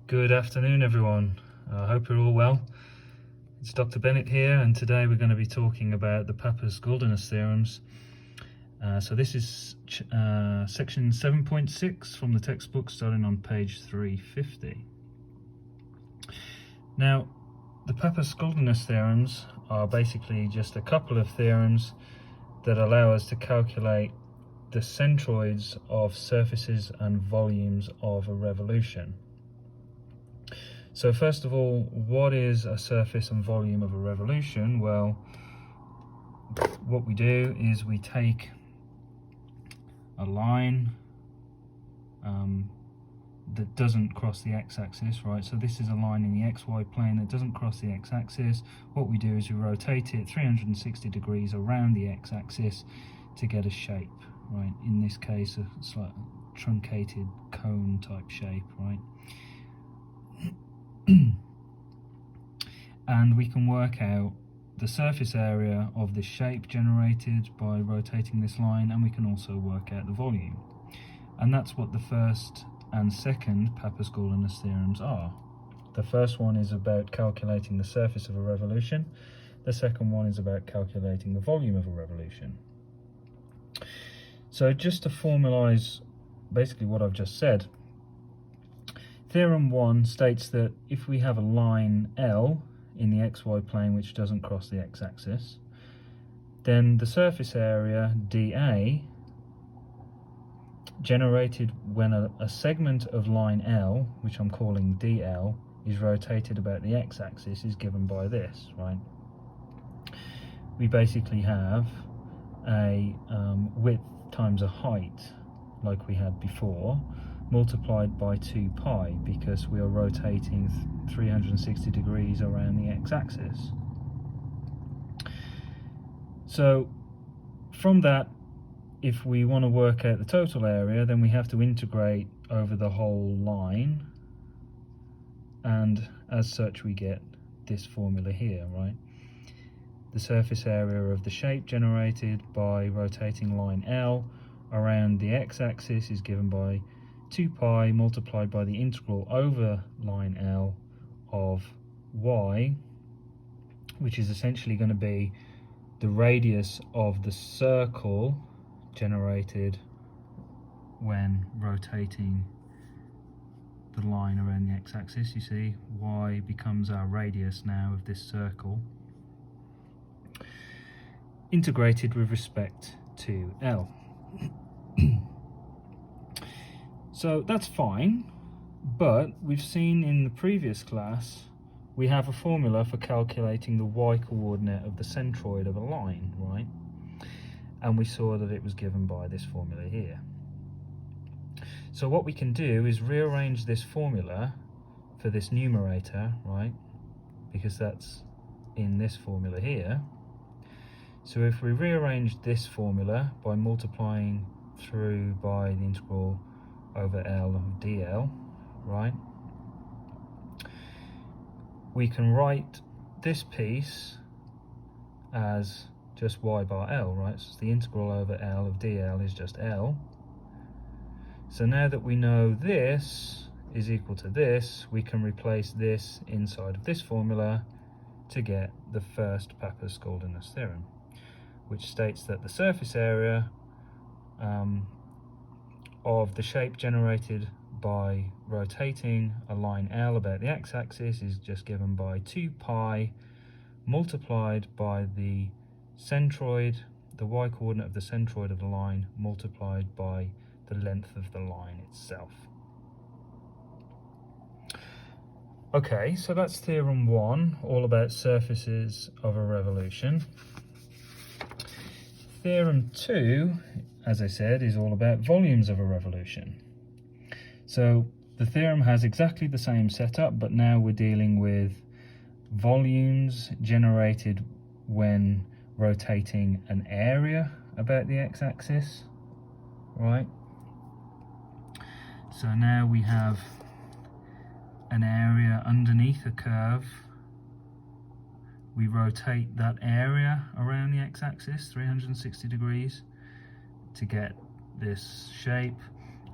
Good afternoon, everyone. I hope you're all well. It's Dr. Bennett here, and today we're going to be talking about the Pappus-Guldinus Theorems. So this is section 7.6 from the textbook, starting on page 350. Now, the Pappus-Guldinus Theorems are basically just a couple of theorems that allow us to calculate the centroids of surfaces and volumes of a revolution. So first of all, what is a surface and volume of a revolution? Well, what we do is we take a line that doesn't cross the x-axis, right? So this is a line in the xy plane that doesn't cross the x-axis. What we do is we rotate it 360 degrees around the x-axis to get a shape, right? In this case, a slight truncated cone type shape, right? And we can work out the surface area of this shape generated by rotating this line, and we can also work out the volume. And that's what the first and second Pappus-Guldinus theorems are. The first one is about calculating the surface of a revolution. The second one is about calculating the volume of a revolution. So just to formalize basically what I've just said, Theorem 1 states that if we have a line L in the xy plane which doesn't cross the x-axis, then the surface area dA generated when a segment of line L, which I'm calling dL, is rotated about the x-axis is given by this, right? We basically have a width times a height, like we had before, multiplied by 2 pi, because we are rotating 360 degrees around the x-axis. So from that, if we want to work out the total area, then we have to integrate over the whole line, and as such we get this formula here, right? The surface area of the shape generated by rotating line L around the x-axis is given by 2 pi multiplied by the integral over line L of y, which is essentially going to be the radius of the circle generated when rotating the line around the x-axis. You see, y becomes our radius now of this circle, integrated with respect to L. So that's fine, but we've seen in the previous class we have a formula for calculating the y-coordinate of the centroid of a line, right? And we saw that it was given by this formula here. So what we can do is rearrange this formula for this numerator, right? Because that's in this formula here. So if we rearrange this formula by multiplying through by the integral over L of dL, right, we can write this piece as just y bar L, right? So the integral over L of dL is just L. So now that we know this is equal to this, we can replace this inside of this formula to get the first Pappus-Guldinus theorem, which states that the surface area of the shape generated by rotating a line L about the x-axis is just given by 2 pi multiplied by the centroid, the y-coordinate of the centroid of the line, multiplied by the length of the line itself. Okay, so that's theorem 1, all about surfaces of a revolution. Theorem 2, as I said, is all about volumes of a revolution. So the theorem has exactly the same setup, but now we're dealing with volumes generated when rotating an area about the x-axis, right? So now we have an area underneath a curve. We rotate that area around the x-axis 360 degrees to get this shape,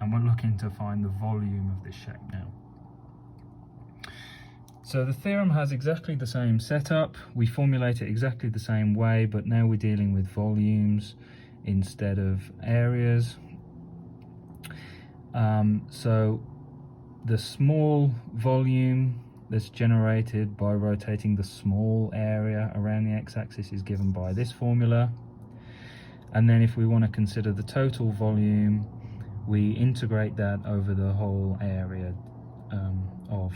and we're looking to find the volume of this shape now. So the theorem has exactly the same setup. We formulate it exactly the same way, but now we're dealing with volumes instead of areas. So the small volume that's generated by rotating the small area around the x-axis is given by this formula. And then if we want to consider the total volume, we integrate that over the whole area of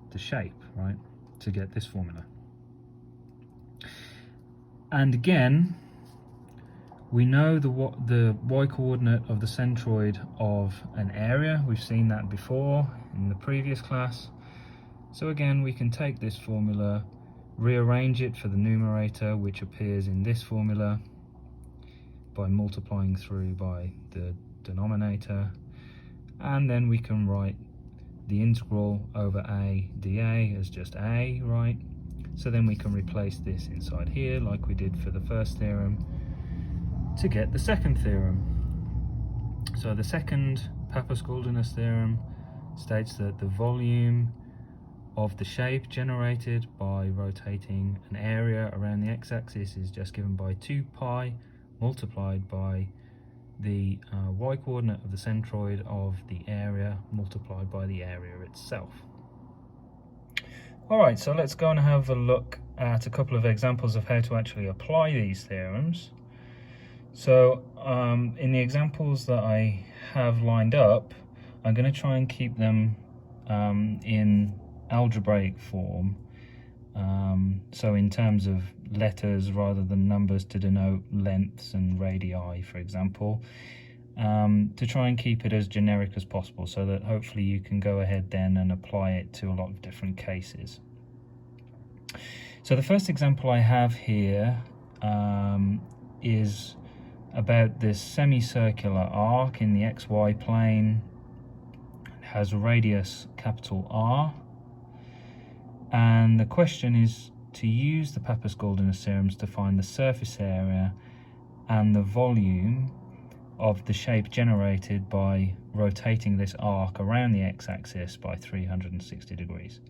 the shape, right, to get this formula. And again, we know the y-coordinate of the centroid of an area. We've seen that before in the previous class. So again, we can take this formula, rearrange it for the numerator, which appears in this formula, by multiplying through by the denominator, and then we can write the integral over a dA as just a, right? So then we can replace this inside here like we did for the first theorem to get the second theorem. So the second Pappus-Guldinus theorem states that the volume of the shape generated by rotating an area around the x-axis is just given by 2 pi multiplied by the y-coordinate of the centroid of the area multiplied by the area itself. Alright, so let's go and have a look at a couple of examples of how to actually apply these theorems. So in the examples that I have lined up, I'm going to try and keep them in algebraic form, so in terms of letters rather than numbers to denote lengths and radii, for example, to try and keep it as generic as possible so that hopefully you can go ahead then and apply it to a lot of different cases. So the first example I have here is about this semicircular arc in the xy plane. It has a radius capital R, and the question is to use the Pappus-Guldinus theorems to find the surface area and the volume of the shape generated by rotating this arc around the x-axis by 360 degrees.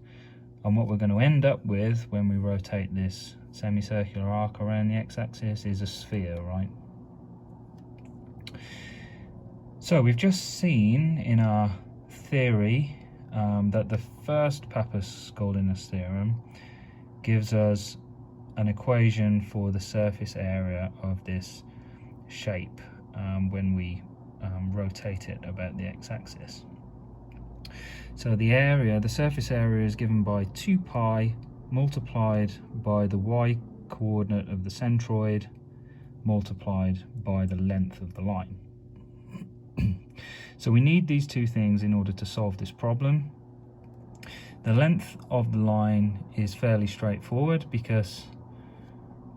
And what we're going to end up with when we rotate this semicircular arc around the x-axis is a sphere, right? So we've just seen in our theory that the first Pappus-Guldinus theorem gives us an equation for the surface area of this shape when we rotate it about the x-axis. So the area, the surface area, is given by 2 pi multiplied by the y-coordinate of the centroid multiplied by the length of the line. So we need these two things in order to solve this problem. The length of the line is fairly straightforward because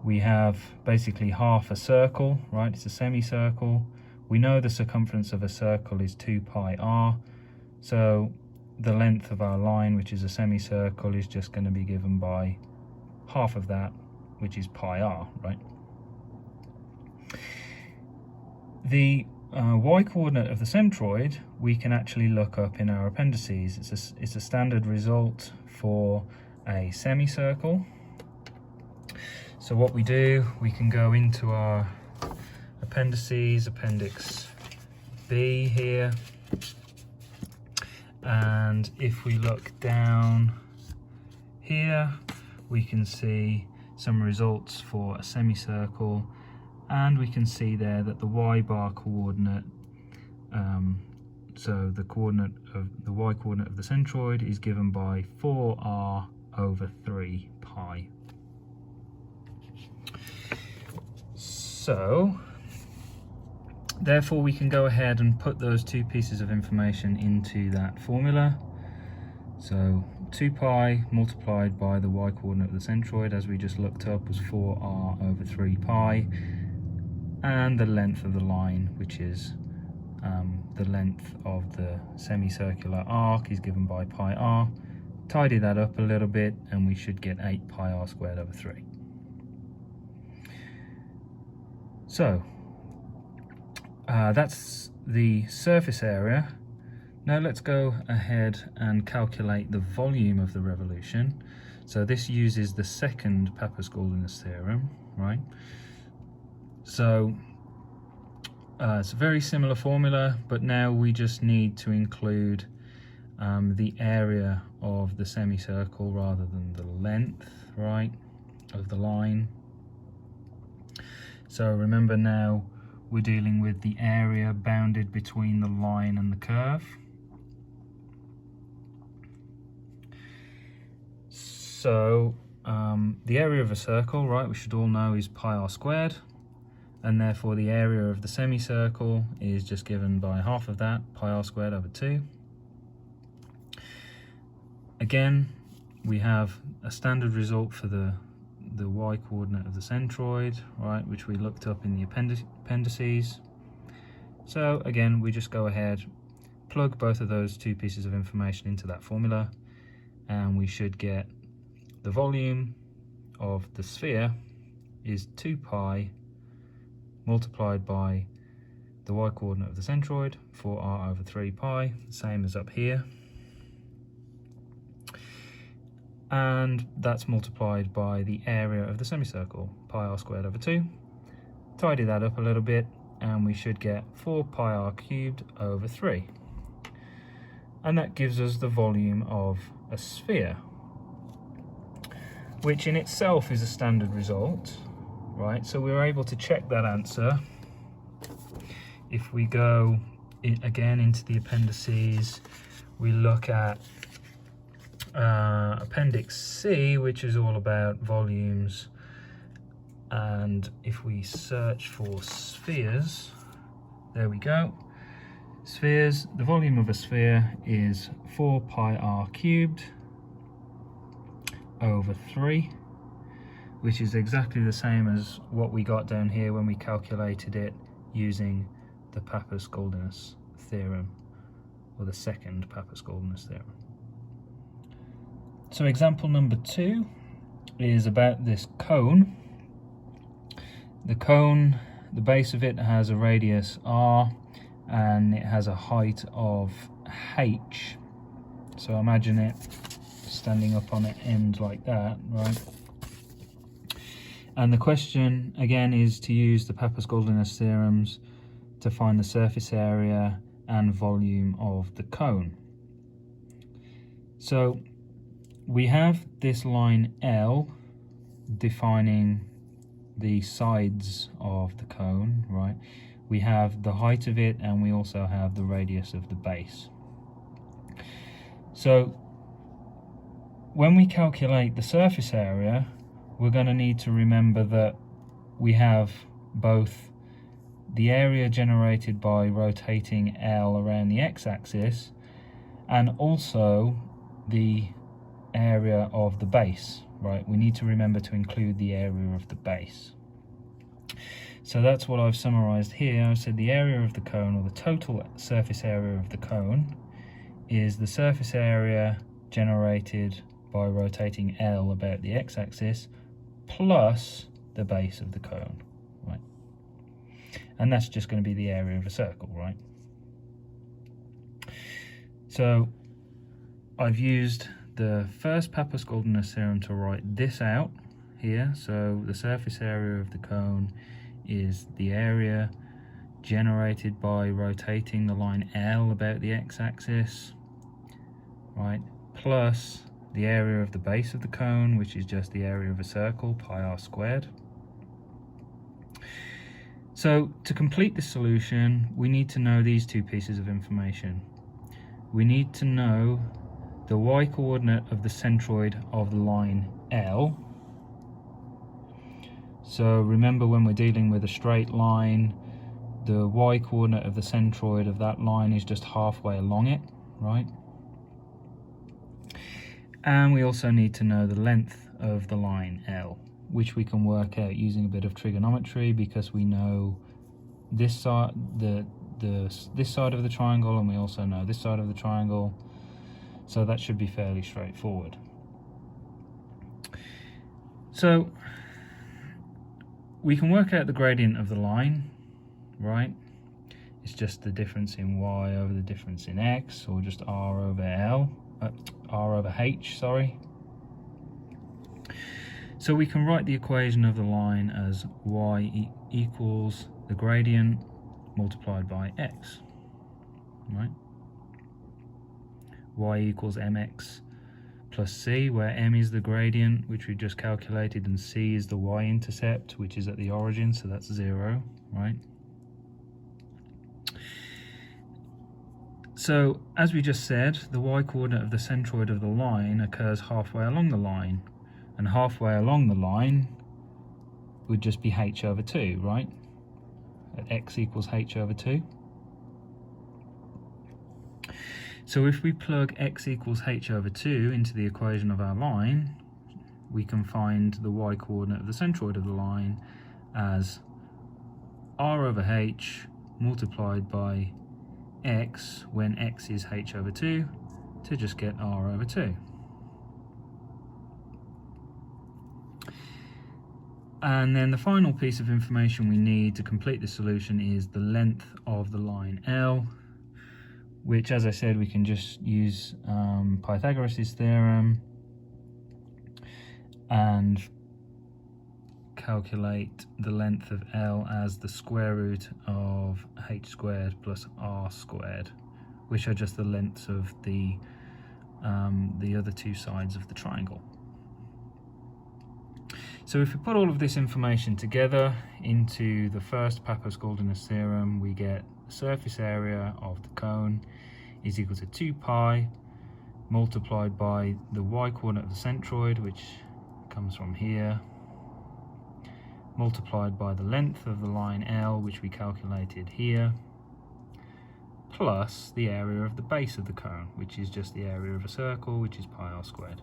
we have basically half a circle, right? It's a semicircle. We know the circumference of a circle is 2 pi r, so the length of our line, which is a semicircle, is just going to be given by half of that, which is pi r, right? The y-coordinate of the centroid we can actually look up in our appendices. It's a standard result for a semicircle. So what we do, we can go into our appendices, appendix B here, and if we look down here, we can see some results for a semicircle, and we can see there that the y-bar coordinate, so the coordinate of the y-coordinate of the centroid is given by 4r over 3 pi. So therefore we can go ahead and put those two pieces of information into that formula. So 2 pi multiplied by the y-coordinate of the centroid, as we just looked up, was 4r over 3 pi, and the length of the line, which is the length of the semicircular arc, is given by pi r. Tidy that up a little bit and we should get 8 pi r squared over 3. So that's the surface area. Now let's go ahead and calculate the volume of the revolution. So this uses the second Pappus-Guldinus theorem, right? So it's a very similar formula, but now we just need to include the area of the semicircle rather than the length, right, of the line. So remember, now we're dealing with the area bounded between the line and the curve. So the area of a circle, right, we should all know is pi r squared, and therefore the area of the semicircle is just given by half of that, pi r squared over 2. Again, we have a standard result for the y coordinate of the centroid, right, which we looked up in the appendices. So again, we just go ahead, plug both of those two pieces of information into that formula, and we should get the volume of the sphere is 2 pi multiplied by the y coordinate of the centroid, 4r over 3 pi, same as up here. And that's multiplied by the area of the semicircle, pi r squared over 2. Tidy that up a little bit, and we should get 4 pi r cubed over 3. And that gives us the volume of a sphere, which in itself is a standard result, right? So we're able to check that answer. If we go again into the appendices, we look at Appendix C, which is all about volumes, and if we search for spheres, there we go. Spheres, the volume of a sphere is 4 pi r cubed over 3, which is exactly the same as what we got down here when we calculated it using the Pappus-Guldinus theorem, or the second Pappus-Guldinus theorem. So example number 2 is about this cone. The cone, the base of it has a radius r, and it has a height of h. So imagine it standing up on an end like that, right? And the question again is to use the Pappus-Guldinus theorems to find the surface area and volume of the cone. So we have this line L defining the sides of the cone, right? We have the height of it, and we also have the radius of the base. So when we calculate the surface area, we're going to need to remember that we have both the area generated by rotating L around the x-axis and also the area of the base, right? We need to remember to include the area of the base. So that's what I've summarized here. I said the area of the cone, or the total surface area of the cone, is the surface area generated by rotating L about the x-axis plus the base of the cone, right? And that's just going to be the area of a circle, right? So I've used the first Pappus-Guldinus theorem to write this out here. So the surface area of the cone is the area generated by rotating the line L about the x-axis, right, plus the area of the base of the cone, which is just the area of a circle, pi r squared. So to complete this solution, we need to know these two pieces of information. We need to know the y coordinate of the centroid of the line L. So remember, when we're dealing with a straight line, the y coordinate of the centroid of that line is just halfway along it, right? And we also need to know the length of the line L, which we can work out using a bit of trigonometry, because we know this side, this side of the triangle, and we also know this side of the triangle. So that should be fairly straightforward. So we can work out the gradient of the line, right? It's just the difference in y over the difference in x, or just r over h, sorry. So we can write the equation of the line as y equals the gradient multiplied by x, right? Y equals mx plus c, where m is the gradient, which we just calculated, and c is the y-intercept, which is at the origin, so that's 0, right? So, as we just said, the y-coordinate of the centroid of the line occurs halfway along the line, and halfway along the line would just be h over 2, right? At x equals h over 2. So if we plug x equals h over 2 into the equation of our line, we can find the y-coordinate of the centroid of the line as r over h multiplied by x when x is h over 2 to just get r over 2. And then the final piece of information we need to complete the solution is the length of the line L, which, as I said, we can just use Pythagoras' theorem and calculate the length of L as the square root of h squared plus r squared, which are just the lengths of the other two sides of the triangle. So if we put all of this information together into the first Pappus-Guldinus theorem, we get the surface area of the cone is equal to 2 pi multiplied by the y-coordinate of the centroid, which comes from here, multiplied by the length of the line L, which we calculated here, plus the area of the base of the cone, which is just the area of a circle, which is pi r squared.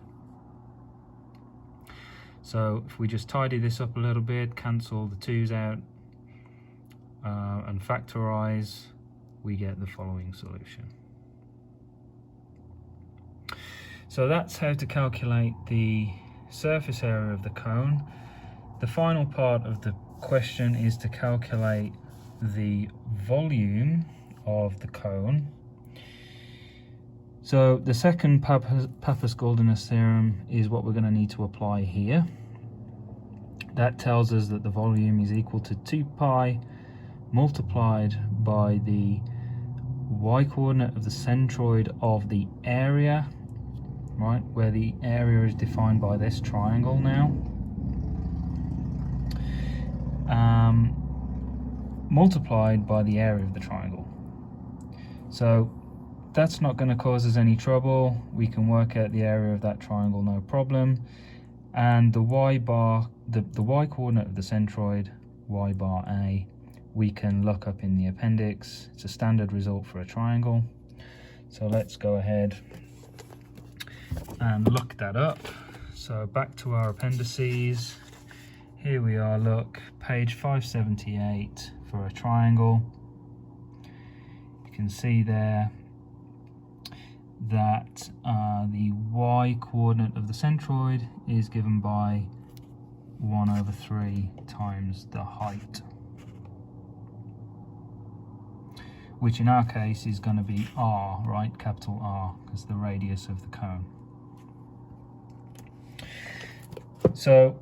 So if we just tidy this up a little bit, cancel the 2's out, and factorize, we get the following solution. So that's how to calculate the surface area of the cone. The final part of the question is to calculate the volume of the cone. So the second Pappus-Guldinus theorem is what we're going to need to apply here. That tells us that the volume is equal to 2 pi multiplied by the y-coordinate of the centroid of the area, right, where the area is defined by this triangle now, multiplied by the area of the triangle. So that's not going to cause us any trouble. We can work out the area of that triangle, no problem. And the y-coordinate of the centroid, y bar a, we can look up in the appendix. It's a standard result for a triangle. So let's go ahead and look that up. So back to our appendices. Here we are, look, page 578 for a triangle. You can see there that the y-coordinate of the centroid is given by 1/3 times the height, which in our case is going to be r, right, capital R, because the radius of the cone. So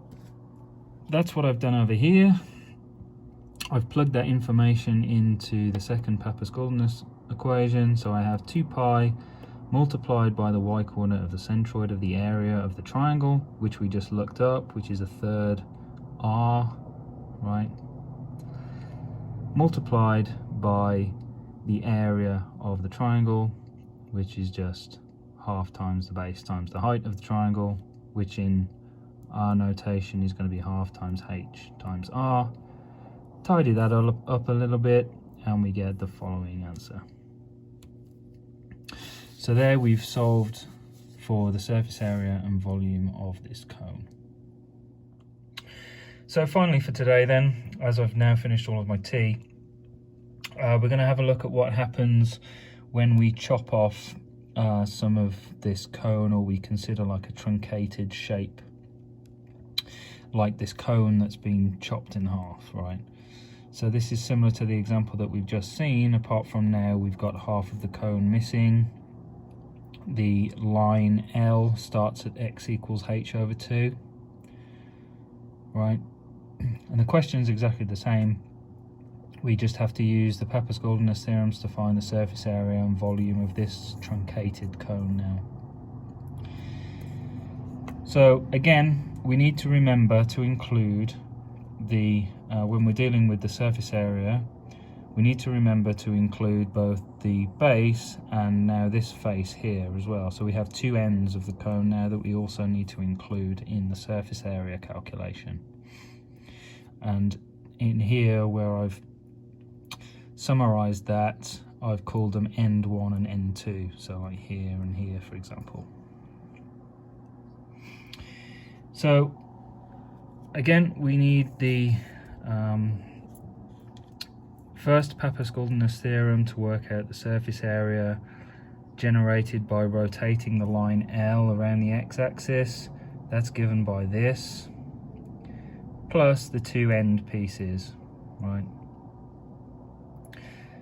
that's what I've done over here. I've plugged that information into the second Pappus-Guldinus equation, so I have 2 pi multiplied by the y-coordinate of the centroid of the area of the triangle, which we just looked up, which is 1/3 r, right, multiplied by the area of the triangle, which is just half times the base times the height of the triangle, which in our notation is going to be half times h times r. Tidy that up a little bit and we get the following answer. So there we've solved for the surface area and volume of this cone. So finally for today then, as I've now finished all of my tea, we're going to have a look at what happens when we chop off some of this cone, or we consider like a truncated shape, like this cone that's been chopped in half, right? So this is similar to the example that we've just seen, apart from now we've got half of the cone missing. The line L starts at x equals h over 2, right? And the question is exactly the same. We just have to use the Pappus-Guldinus theorems to find the surface area and volume of this truncated cone now. So again, we need to remember to include the, when we're dealing with the surface area, we need to remember to include both the base and now this face here as well. So we have two ends of the cone now that we also need to include in the surface area calculation. And in here where I've summarized that, I've called them end 1 and end 2. So like here and here, for example. So again, we need the first Pappus-Guldinus theorem to work out the surface area generated by rotating the line L around the x-axis. That's given by this, plus the two end pieces, right?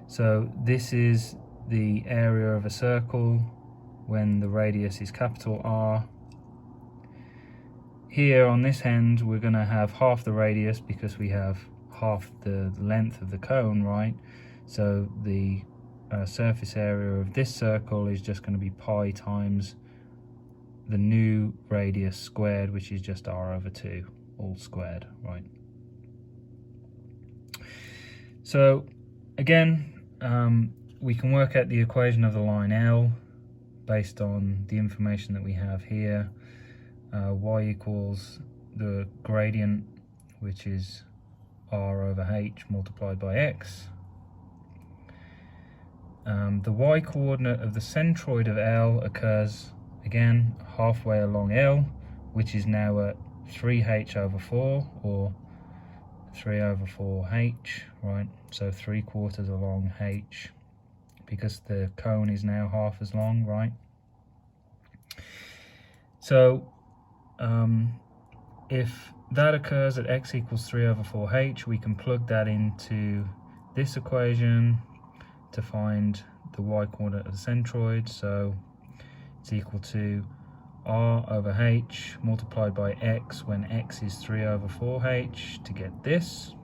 So this is the area of a circle when the radius is capital R. Here on this end we're going to have half the radius because we have half the length of the cone, right? So the surface area of this circle is just going to be pi times the new radius squared, which is just r over 2, all squared, right? So again, we can work out the equation of the line L based on the information that we have here. Y equals the gradient, which is r over h multiplied by x. The y coordinate of the centroid of L occurs again halfway along L, which is now at 3h over 4, or 3 over 4h, right? So 3/4 along h, because the cone is now half as long, right? So if that occurs at x equals 3 over 4h, we can plug that into this equation to find the y coordinate of the centroid. So it's equal to r over h multiplied by x when x is 3 over 4h to get this.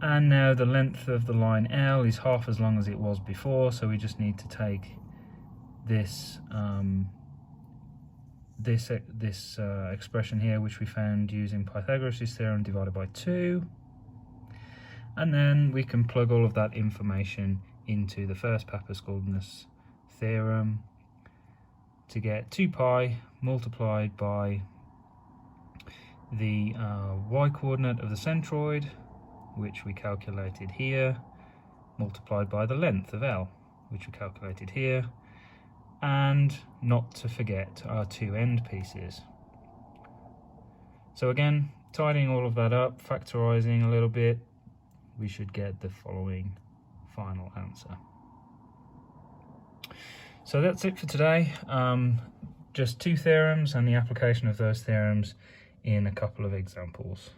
And now the length of the line L is half as long as it was before, so we just need to take this expression here, which we found using Pythagoras' theorem, divided by 2, and then we can plug all of that information into the first Pappus-Guldinus theorem to get 2 pi multiplied by the y coordinate of the centroid, which we calculated here, multiplied by the length of L, which we calculated here, and not to forget our two end pieces. So again, tidying all of that up, factorizing a little bit, we should get the following final answer. So that's it for today. Just two theorems and the application of those theorems in a couple of examples.